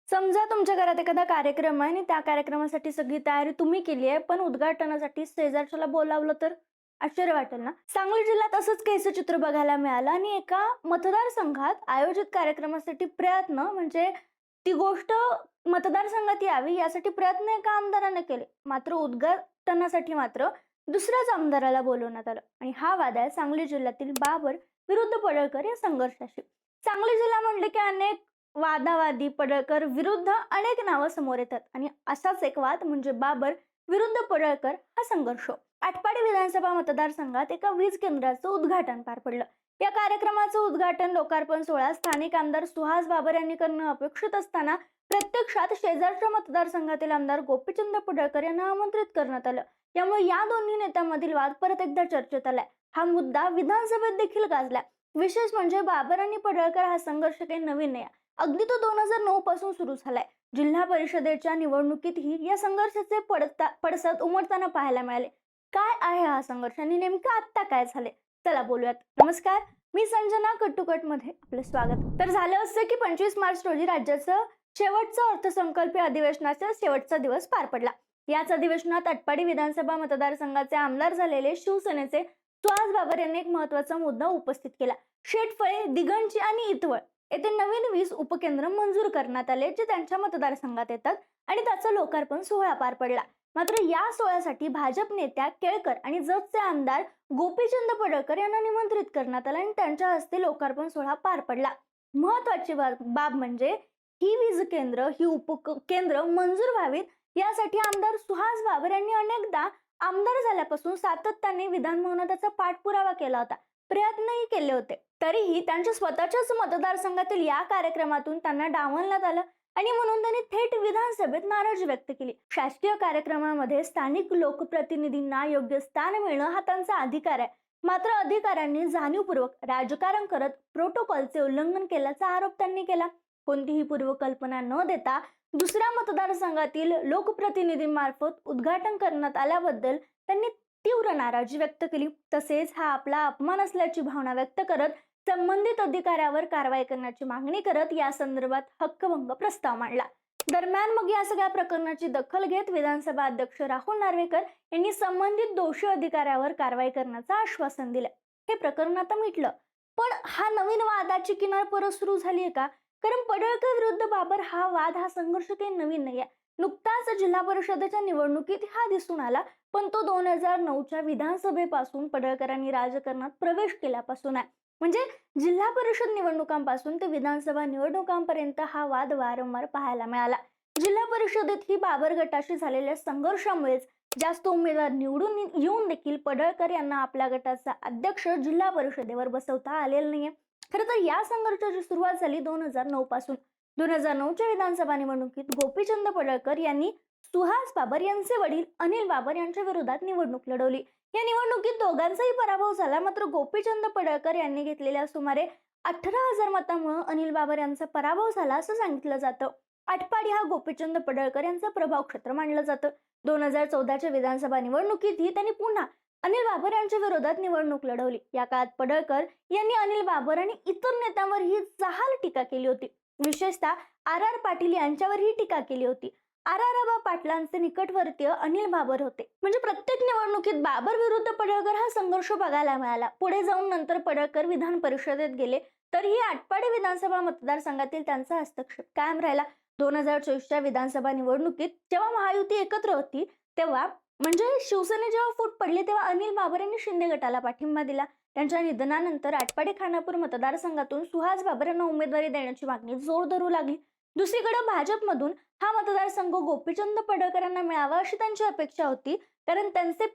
समजा तुमच्या घरात एखादा कार्यक्रम आहे आणि त्या कार्यक्रमासाठी सगळी तयारी तुम्ही केली आहे, पण उद्घाटनासाठी शेजारच्याला बोलावलं तर आश्चर्य वाटेल ना. सांगली जिल्ह्यात असंच काहीसं चित्र बघायला मिळालं आणि एका मतदारसंघात आयोजित कार्यक्रमासाठी प्रयत्न म्हणजे ती गोष्ट मतदारसंघात यावी यासाठी प्रयत्न एका आमदाराने केले. मात्र उद्घाटनासाठी दुसऱ्याच आमदाराला बोलवण्यात आलं आणि हा वाद आहे सांगली जिल्ह्यातील बाबर विरुद्ध पडळकर या संघर्षाशी. सांगली जिल्हा म्हणले की अनेक वादावादी पडळकर विरुद्ध अनेक नावं समोर येतात आणि असाच एक वाद म्हणजे बाबर विरुद्ध पडळकर हा संघर्ष. आटपाडी विधानसभा मतदारसंघात एका वीज केंद्राचं उद्घाटन पार पडलं. या कार्यक्रमाचं उद्घाटन लोकार्पण सोहळा स्थानिक आमदार सुहास बाबर यांनी करणं अपेक्षित असताना प्रत्यक्षात शेजारच्या मतदारसंघातील आमदार गोपीचंद पडळकर यांना आमंत्रित करण्यात आलं. यामुळे या दोन्ही नेत्यांमधील वाद परत एकदा चर्चेत आलाय. हा मुद्दा विधानसभेत देखील गाजला. विशेष म्हणजे बाबर आणि पडळकर हा संघर्ष काही नवीन नाही, अगदी तो 2009 पासून सुरू झालाय. जिल्हा परिषदेच्या निवडणुकीतही या संघर्षाचे पडसाद उमटताना पाहायला मिळाले. काय आहे हा संघर्ष आणि नेमकं आता काय झाले, चला बोलूयात. नमस्कार, मी संजना कट्टुकट मध्ये आपलं स्वागत. तर झालं असं की 25 मार्च रोजी राज्याचं शेवटचं अर्थसंकल्पीय अधिवेशनाचा शेवटचा दिवस पार पडला. याच अधिवेशनात आटपाडी विधानसभा मतदारसंघाचे आमदार झालेले शिवसेनेचे सुहास बाबर यांनी एक महत्वाचा मुद्दा उपस्थित केला. शेटफळे, दिगंची आणि इतवळ येथे नवीन 20 उपकेंद्र मंजूर करण्यात आले, जे त्यांच्या मतदारसंघात येतात आणि त्याचा लोकार्पण सोहळा पार पडला. मात्र या सोहळ्यासाठी भाजप नेत्या केळकर आणि जतचे आमदार गोपीचंद पडळकर यांना निमंत्रित करण्यात आलं आणि त्यांच्या हस्ते लोकार्पण सोहळा पार पडला. महत्वाची बाब म्हणजे ही वीज केंद्र, ही उपकेंद्र मंजूर व्हावीत यासाठी आमदार सुहास बाबर यांनी अनेकदा आमदार झाल्यापासून सातत्याने विधानभवनात त्याचा पाठपुरावा केला होता, प्रयत्नही केले होते. तरीही त्यांच्या स्वतःच्याच मतदारसंघातील या कार्यक्रमातून त्यांना डावलण्यात आलं आणि म्हणून त्यांनी थेट विधानसभेत नाराजी व्यक्त केली. शासकीय कार्यक्रमामध्ये स्थानिक लोकप्रतिनिधींना योग्य स्थान मिळणं हा त्यांचा अधिकार आहे. मात्र अधिकाऱ्यांनी जाणीवपूर्वक राजकारण करत प्रोटोकॉलचे उल्लंघन केल्याचा आरोप त्यांनी केला. कोणतीही पूर्वकल्पना न देता दुसऱ्या मतदारसंघातील लोकप्रतिनिधींमार्फत उद्घाटन करण्यात आल्याबद्दल त्यांनी तीव्र नाराजी व्यक्त केली. तसेच हा आपला अपमान असल्याची भावना व्यक्त करत संबंधित अधिकाऱ्यावर कारवाई करण्याची मागणी करत या संदर्भात हक्कभंग प्रस्ताव मांडला. दरम्यान मग या सगळ्या प्रकरणाची दखल घेत विधानसभा अध्यक्ष राहुल नार्वेकर यांनी संबंधित दोषी अधिकाऱ्यावर कारवाई करण्याचं आश्वासन दिलं. हे प्रकरण आता मिटलं, पण हा नवीन वादाची किनार परत सुरू झाली आहे का? कारण पडळकर विरुद्ध बाबर हा वाद, हा संघर्ष काही नवीन नाहीये. नुकताच जिल्हा परिषदेच्या निवडणुकीत हा दिसून आला, पण तो 2009च्या विधानसभेपासून पडळकरांनी राजकारणात प्रवेश केल्यापासून आहे. म्हणजे जिल्हा परिषद निवडणुकांपासून ते विधानसभा निवडणुकांपर्यंत हा वाद वारंवार पाहायला मिळाला. जिल्हा परिषदेत ही बाबर गटाशी झालेल्या संघर्षामुळेच जास्त उमेदवार निवडून येऊन देखील पडळकर यांना आपल्या गटाचा अध्यक्ष जिल्हा परिषदेवर बसवता आलेला नाहीये. खरं तर या संघर्षाची सुरुवात झाली 2009 पासून. 2009च्या विधानसभा निवडणुकीत गोपीचंद पडळकर यांनी सुहास बाबर यांचे वडील अनिल बाबर यांच्या विरोधात निवडणूक लढवली. या निवडणुकीत दोघांचाही पराभव झाला. मात्र गोपीचंद पडळकर यांनी घेतलेल्या सुमारे 18,000 मतांमुळे अनिल बाबर यांचा पराभव झाला असं सांगितलं जातं. आटपाडी हा गोपीचंद पडळकर यांचा प्रभाव क्षेत्र मानलं जातं. 2014च्या विधानसभा निवडणुकीतही त्यांनी पुन्हा अनिल बाबर यांच्या विरोधात निवडणूक लढवली. या काळात पडळकर यांनी अनिल बाबर आणि इतर नेत्यांवरही जहाल टीका केली होती. विशेषतः आर पाटील यांच्यावरही टीका केली होती. आर पाटलांचे निकटवर्तीय अनिल बाबर होते. म्हणजे प्रत्येक निवडणुकीत बाबर विरुद्ध पडळकर हा संघर्ष बघायला मिळाला. पुढे जाऊन नंतर पडळकर विधान परिषदेत गेले, तरीही आटपाडी विधानसभा मतदारसंघातील त्यांचा हस्तक्षेप कायम राहिला. 2024च्या विधानसभा निवडणुकीत जेव्हा महायुती एकत्र होती, तेव्हा म्हणजे शिवसेने जेव्हा फूट पडली, तेव्हा अनिल बाबर यांनी शिंदे गटाला पाठिंबा दिला. त्यांच्या निधनानंतर आटपाडी खानापूर मतदारसंघातून सुहास बाबर यांना उमेदवारी देण्याची मागणी जोर धरू लागली. दुसरीकडे भाजपमधून हा मतदारसंघ गोपीचंद पडळकर यांना मिळावा अशी त्यांची अपेक्षा होती, कारण त्यांचे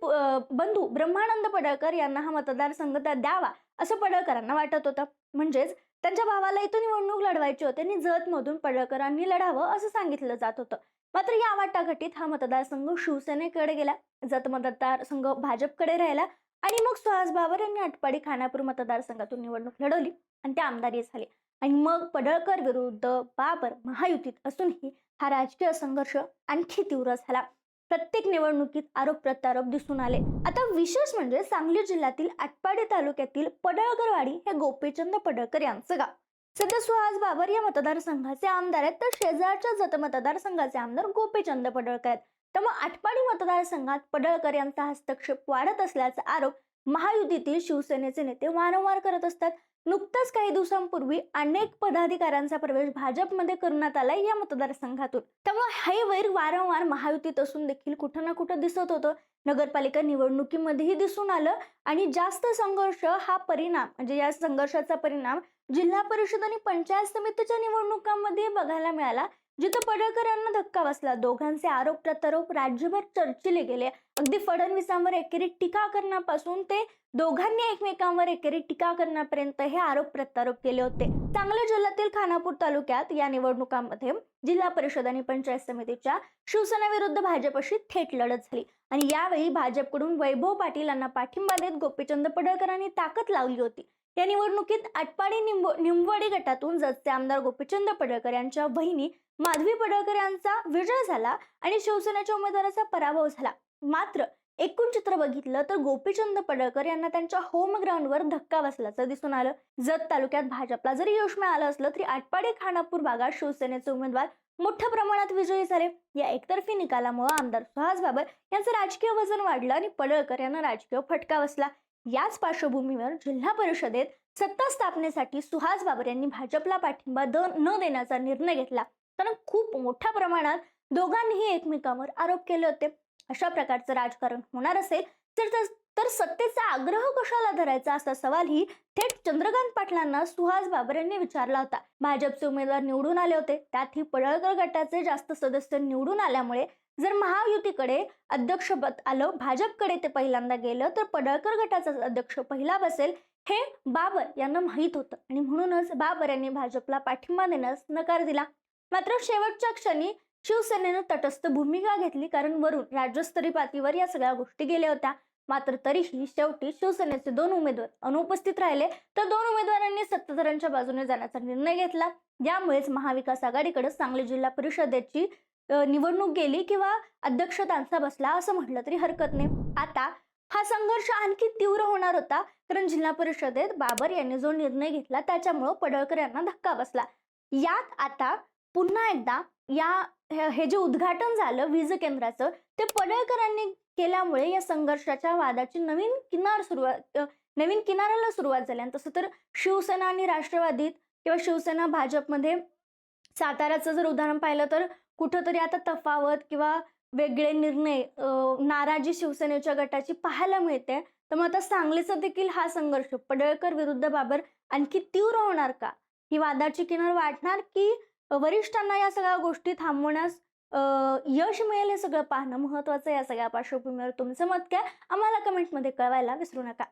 बंधू ब्रह्मानंद पडळकर यांना हा मतदारसंघ द्यावा असं पडळकरांना वाटत होतं. म्हणजेच त्यांच्या भावाला इथून निवडणूक लढवायची होती आणि जतमधून पडळकरांनी लढावं असं सांगितलं जात होतं. मात्र या वाटाघाटीत हा मतदारसंघ शिवसेनेकडे गेला, जत मतदारसंघ भाजपकडे राहिला आणि मग सुहास बाबर यांनी आटपाडी खानापूर मतदारसंघातून निवडणूक लढवली आणि ते आमदारही झाले. आणि मग पडळकर विरुद्ध बाबर महायुतीत असूनही हा राजकीय संघर्ष आणखी तीव्र झाला. प्रत्येक निवडणुकीत आरोप प्रत्यारोप दिसून आले. आता विशेष म्हणजे सांगली जिल्ह्यातील आटपाडी तालुक्यातील पडळकरवाडी हे गोपीचंद पडळकर यांचं गाव. सध्या सुहास बाबर या मतदारसंघाचे आमदार आहेत, तर शेजारच्या जत मतदारसंघाचे आमदार गोपीचंद पडळकर आहेत. त्यामुळे आटपाडी मतदारसंघात पडळकर यांचा हस्तक्षेप वाढत असल्याचा आरोप महायुतीतील शिवसेनेचे नेते वारंवार करत असतात. नुकताच काही दिवसांपूर्वी अनेक पदाधिकाऱ्यांचा प्रवेश भाजपमध्ये करण्यात आलाय या मतदारसंघातून. त्यामुळे हे वैर वारंवार महायुतीत असून देखील कुठं ना कुठं दिसत होतं. नगरपालिका निवडणुकीमध्येही दिसून आलं आणि जास्त संघर्ष हा परिणाम म्हणजे या संघर्षाचा परिणाम जिल्हा परिषद आणि पंचायत समितीच्या निवडणुकांमध्ये बघायला मिळाला, जिथं पडळकर यांना धक्का बसला. दोघांचे आरोप प्रत्यारोप राज्यभर चर्चिले गेले. अगदी फडणवीसांवर एकेरी टीका करण्यापासून ते दोघांनी एकमेकांवर एकेरी टीका करण्यापर्यंत हे आरोप प्रत्यारोप केले होते. सांगली जिल्ह्यातील खानापूर तालुक्यात या निवडणुकांमध्ये जिल्हा परिषद आणि पंचायत समितीच्या शिवसेना विरुद्ध भाजपशी थेट लढत झाली आणि यावेळी भाजपकडून वैभव पाटील यांना पाठिंबा देत गोपीचंद पडळकरांनी ताकद लावली होती. या निवडणुकीत आटपाडी निंबवडी गटातून जतचे आमदार गोपीचंद पडळकर यांच्या बहिणी माधवी पडळकर यांचा विजय झाला आणि शिवसेनेच्या उमेदवाराचा पराभव झाला. मात्र एकूण चित्र बघितलं तर गोपीचंद पडळकर यांना त्यांच्या होम ग्राउंडवर धक्का बसल्याचं दिसून आलं. जत तालुक्यात भाजपला जरी यश मिळालं असलं तरी आटपाडी खानापूर भागात शिवसेनेचे उमेदवार मोठ्या प्रमाणात विजयी झाले. या एकतर्फी निकालामुळे आमदार सुहास बाबर यांचं राजकीय वजन वाढलं आणि पडळकर यांना राजकीय फटका बसला. याच पार्श्वभूमीवर जिल्हा परिषदेत सत्ता स्थापनेसाठी सुहास बाबर यांनी भाजपला पाठिंबा न देण्याचा निर्णय घेतला, कारण खूप मोठ्या प्रमाणात दोघांनीही एकमेकांवर आरोप केले होते. अशा प्रकारचं राजकारण होणार असेल तर सत्तेचा आग्रह कशाला धरायचा असा सवालही थेट चंद्रकांत पाटलांना सुहास बाबर यांनी विचारला होता. भाजपचे उमेदवार निवडून आले होते, त्यातही पडळकर गटाचे जास्त सदस्य निवडून आल्यामुळे जर महायुतीकडे अध्यक्षपद आलं, भाजपकडे ते पहिल्यांदा गेलं, तर पडळकर गटाचा अध्यक्ष पहिला बसेल हे बाबर यांना माहीत होतं आणि म्हणूनच बाबर यांनी भाजपला पाठिंबा देण्यास नकार दिला. मात्र शेवटच्या क्षणी शिवसेनेनं तटस्थ भूमिका घेतली, कारण वरून राज्यस्तरीय पातळीवर या सगळ्या गोष्टी गेल्या होत्या. मात्र तरीही शेवटी शिवसेनेचे 2 उमेदवार अनुपस्थित राहिले, तर 2 उमेदवारांनी सत्ताधाऱ्यांच्या बाजूने जाण्याचा निर्णय घेतला. यामुळेच महाविकास आघाडीकडे सांगली जिल्हा परिषदेची निवडणूक गेली किंवा अध्यक्ष त्यांचा बसला असं म्हटलं तरी हरकत नाही. आता हा संघर्ष आणखी तीव्र होणार होता, कारण जिल्हा परिषदेत बाबर यांनी जो निर्णय घेतला त्याच्यामुळे पडळकर यांना धक्का बसला. यात आता पुन्हा एकदा हे जे उद्घाटन झालं वीज केंद्राचं ते पडळकरांनी केल्यामुळे या संघर्षाच्या वादाची नवीन किनाऱ्याला सुरुवात झाली. आणि तसं तर शिवसेना आणि राष्ट्रवादीत किंवा शिवसेना भाजपमध्ये साताऱ्याचं जर उदाहरण पाहिलं तर कुठंतरी आता तफावत किंवा वेगळे निर्णय नाराजी शिवसेनेच्या गटाची पाहायला मिळते. त्यामुळे आता सांगलीचा देखील हा संघर्ष पडळकर विरुद्ध बाबर आणखी तीव्र होणार का? ही वादाची किनार वाढणार की वरिष्ठांना या सगळ्या गोष्टी थांबवण्यास यश मिळेल हे सगळं पाहणं महत्वाचं आहे. या सगळ्या पार्श्वभूमीवर तुमचं मत काय आम्हाला कमेंटमध्ये कळवायला विसरू नका.